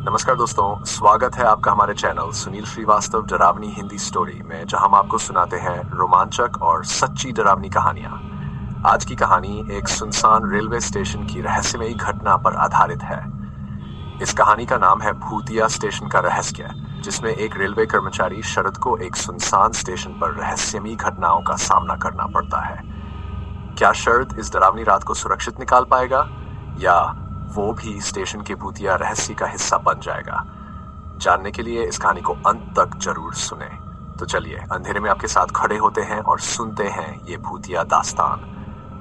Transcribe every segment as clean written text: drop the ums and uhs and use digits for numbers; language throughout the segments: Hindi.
नमस्कार दोस्तों, स्वागत है आपका हमारे चैनल सुनील श्रीवास्तव डरावनी हिंदी स्टोरी में, जहां हम आपको सुनाते हैं रोमांचक और सच्ची डरावनी कहानियां। आज की कहानी एक सुनसान रेलवे स्टेशन की रहस्यमयी घटना पर आधारित है। इस कहानी का नाम है भूतिया स्टेशन का रहस्य, जिसमें एक रेलवे कर्मचारी शरद को एक सुनसान स्टेशन पर रहस्यमयी घटनाओं का सामना करना पड़ता है। क्या शरद इस डरावनी रात को सुरक्षित निकाल पाएगा, या वो भी स्टेशन के भूतिया रहस्य का हिस्सा बन जाएगा? जानने के लिए इस कहानी को अंत तक जरूर सुने। तो चलिए अंधेरे में आपके साथ खड़े होते हैं और सुनते हैं ये भूतिया दास्तान।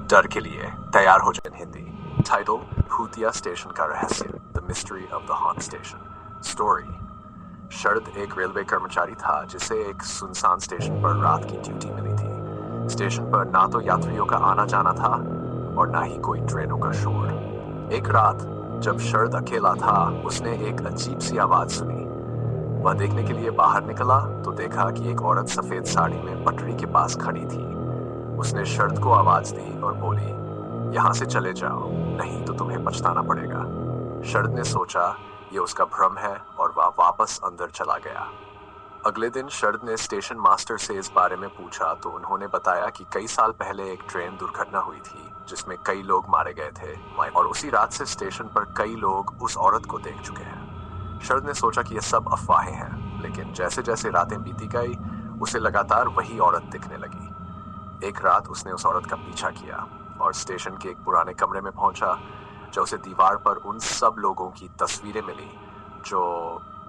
डर के लिए तैयार हो जाए। हिंदी टाइटल: भूतिया स्टेशन का रहस्य, the mystery of the haunt station. Story: Sharad एक रेलवे कर्मचारी था जिसे एक सुनसान स्टेशन पर रात की ड्यूटी मिली थी। स्टेशन पर ना तो यात्रियों का आना जाना था और ना ही कोई ट्रेनों का शोर। एक रात जब शरद अकेला था, उसने एक अजीब सी आवाज सुनी। वह देखने के लिए बाहर निकला तो देखा कि एक औरत सफेद साड़ी में पटरी के पास खड़ी थी। उसने शरद को आवाज दी और बोली, यहाँ से चले जाओ, नहीं तो तुम्हें पछताना पड़ेगा। शरद ने सोचा ये उसका भ्रम है और वह वापस अंदर चला गया। अगले दिन शरद ने स्टेशन मास्टर से इस बारे में पूछा तो उन्होंने बताया कि कई साल पहले एक ट्रेन दुर्घटना हुई थी जिसमें कई लोग मारे गए थे, और उसी रात से स्टेशन पर कई लोग उस औरत को देख चुके हैं। शरद ने सोचा कि ये सब अफवाहें हैं, लेकिन जैसे जैसे रातें बीती गई उसे लगातार वही औरत दिखने लगी। एक रात उसने उस औरत का पीछा किया और स्टेशन के एक पुराने कमरे में पहुंचा, जो उसे दीवार पर उन सब लोगों की तस्वीरें मिली जो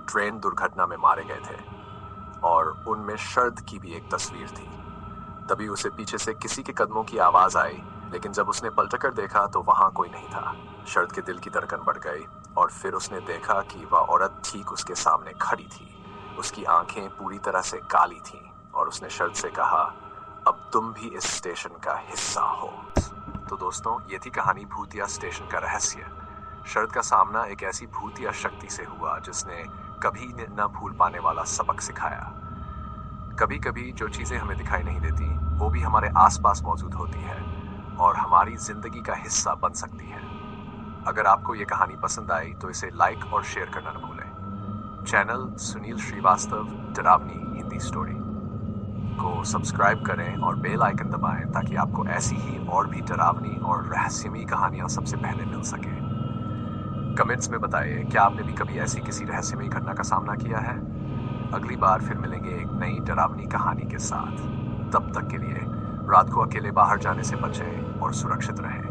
ट्रेन दुर्घटना में मारे गए थे, और उनमें शरद की भी एक तस्वीर थी। तभी उसे पीछे से किसी के कदमों की आवाज आई, लेकिन जब उसने पलटकर देखा तो वहां कोई नहीं था। शरद के दिल की धड़कन बढ़ गई और फिर उसने देखा कि वह औरत ठीक उसके सामने खड़ी थी। उसकी आंखें पूरी तरह से काली थीं और उसने शरद से कहा, अब तुम भी इस स्टेशन का हिस्सा हो। तो दोस्तों, ये थी कहानी भूतिया स्टेशन का रहस्य। शरद का सामना एक ऐसी भूतिया शक्ति से हुआ जिसने कभी न भूल पाने वाला सबक सिखाया। कभी कभी जो चीजें हमें दिखाई नहीं देती वो भी हमारे आसपास मौजूद होती है और हमारी जिंदगी का हिस्सा बन सकती है। अगर आपको ये कहानी पसंद आई तो इसे लाइक और शेयर करना न भूलें। चैनल सुनील श्रीवास्तव डरावनी हिंदी स्टोरी को सब्सक्राइब करें और बेल आइकन दबाएं ताकि आपको ऐसी ही और भी डरावनी और रहस्यमयी कहानियां सबसे पहले मिल सके। कमेंट्स में बताइए, क्या आपने भी कभी ऐसी किसी रहस्यमयी घटना का सामना किया है? अगली बार फिर मिलेंगे एक नई डरावनी कहानी के साथ। तब तक के लिए रात को अकेले बाहर जाने से बचें और सुरक्षित रहें।